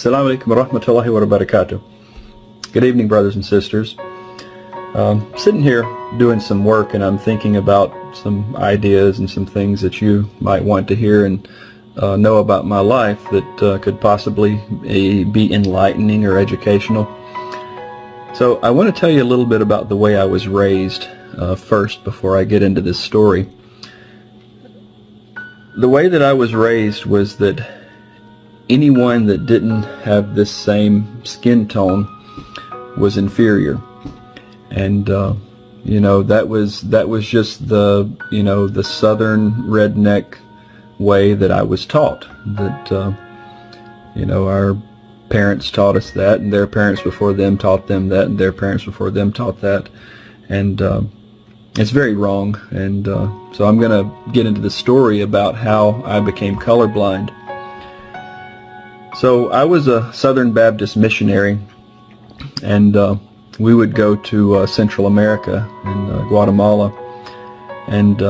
Assalamu alaikum wa rahmatullahi wa barakatuh. Good evening, brothers and sisters. Sitting here doing some work, and I'm thinking about some ideas and some things that you might want to hear and know about my life that could possibly be enlightening or educational. So I want to tell you a little bit about the way I was raised first before I get into this story. The way that I was raised was that anyone that didn't have this same skin tone was inferior, and that was just the southern redneck way that I was taught. That our parents taught us that, and their parents before them taught them that, and their parents before them taught that, and it's very wrong. And so I'm going to get into the story about how I became colorblind. So I was a Southern Baptist missionary, and we would go to Central America in Guatemala, and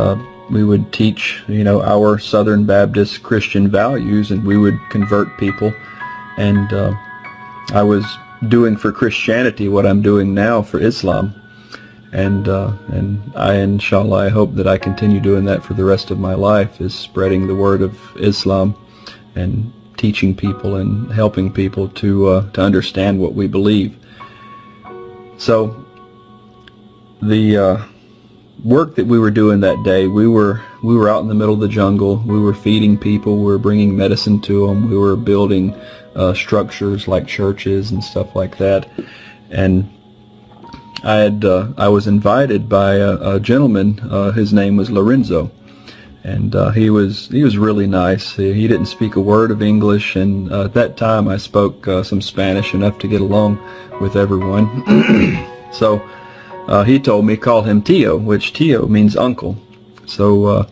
we would teach our Southern Baptist Christian values, and we would convert people. And I was doing for Christianity what I'm doing now for Islam, and inshallah, I hope that I continue doing that for the rest of my life, is spreading the word of Islam and teaching people and helping people to understand what we believe. So the work that we were doing that day, we were out in the middle of the jungle. We were feeding people. We were bringing medicine to them. We were building structures like churches and stuff like that. And I was invited by a gentleman. His name was Lorenzo. And he was really nice. He didn't speak a word of English, and at that time I spoke some Spanish enough to get along with everyone. So he told me, call him Tio, which Tio means uncle. So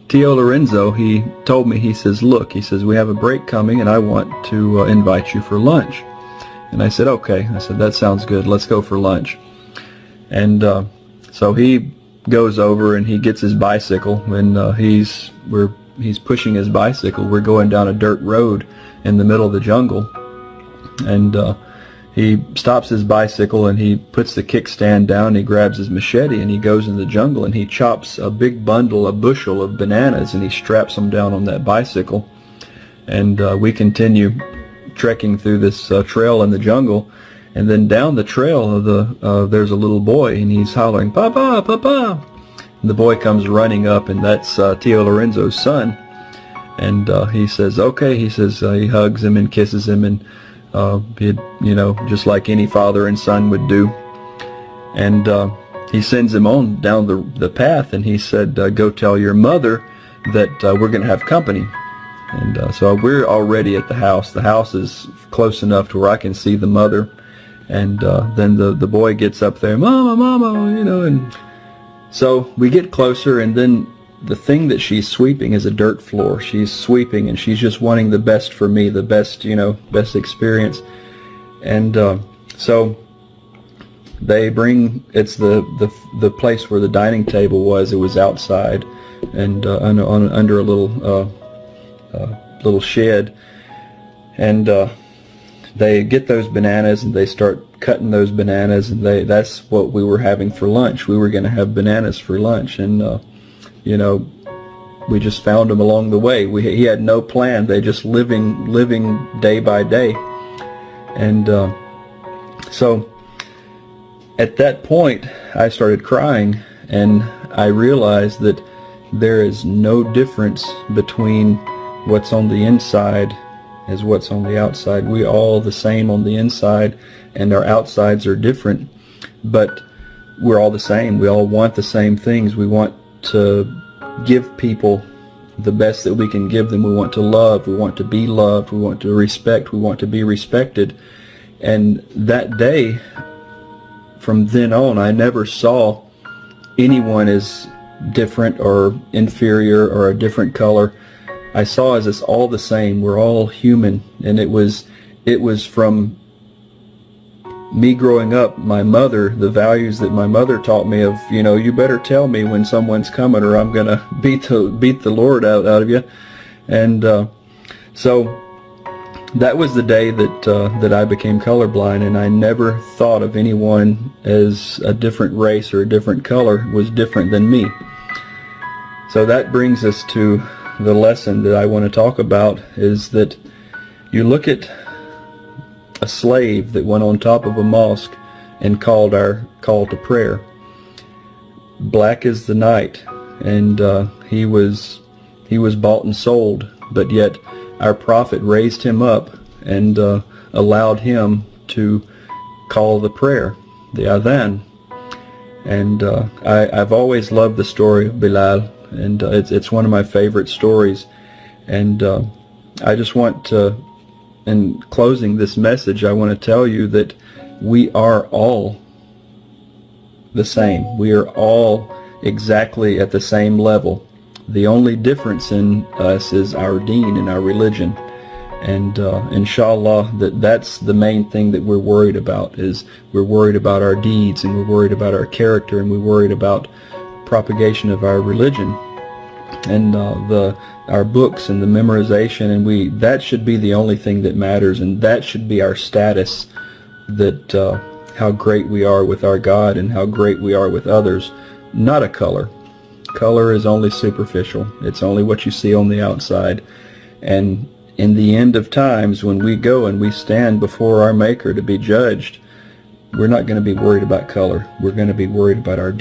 Tio Lorenzo, he told me, he says, look, he says, we have a break coming, and I want to invite you for lunch. And I said, okay. I said, that sounds good. Let's go for lunch. And so he goes over and he gets his bicycle, and he's pushing his bicycle. We're going down a dirt road in the middle of the jungle, and he stops his bicycle and he puts the kickstand down. He grabs his machete and he goes in the jungle and he chops a big bushel of bananas, and he straps them down on that bicycle. And we continue trekking through this trail in the jungle. And then down the trail, there's a little boy, and he's hollering, "Papa, Papa!" And the boy comes running up, and that's Tio Lorenzo's son. And he says, "Okay." He says, he hugs him and kisses him, and just like any father and son would do. And he sends him on down the path, and he said, "Go tell your mother that we're going to have company." And so we're already at the house. The house is close enough to where I can see the mother. And then the boy gets up there, "Mama, Mama," and so we get closer, and then the thing that she's sweeping is a dirt floor. She's sweeping, and she's just wanting the best for me, the best, best experience. And so they bring, it's the place where the dining table was. It was outside, and under a little shed, and they get those bananas, and they start cutting those bananas, and that's what we were having for lunch. We were going to have bananas for lunch, and we just found them along the way. He had no plan. They just living day by day. And so at that point I started crying, and I realized that there is no difference between what's on the inside as what's on the outside. We all the same on the inside, and our outsides are different, but we're all the same. We all want the same things. We want to give people the best that we can give them. We want to love. We want to be loved. We want to respect. We want to be respected. And that day, from then on, I never saw anyone as different or inferior or a different color. I saw as it's all the same. We're all human. And it was from me growing up, my mother, the values that my mother taught me of, you better tell me when someone's coming, or I'm gonna beat the Lord out of you. And so that was the day that I became colorblind, and I never thought of anyone as a different race or a different color was different than me. So that brings us to the lesson that I want to talk about, is that you look at a slave that went on top of a mosque and called our call to prayer. Black as the night, and he was bought and sold, but yet our prophet raised him up and allowed him to call the prayer, the adhan. And I've always loved the story of Bilal, and it's one of my favorite stories. And I just want to, in closing this message, I want to tell you that we are all the same. We are all exactly at the same level. The only difference in us is our deen and our religion. And inshallah, that's the main thing that we're worried about, is we're worried about our deeds, and we're worried about our character, and we're worried about propagation of our religion and our books and the memorization, and that should be the only thing that matters, and that should be our status, that how great we are with our God and how great we are with others, not a color. Color is only superficial. It's only what you see on the outside. And in the end of times, when we go and we stand before our Maker to be judged, we're not going to be worried about color. We're going to be worried about our deeds.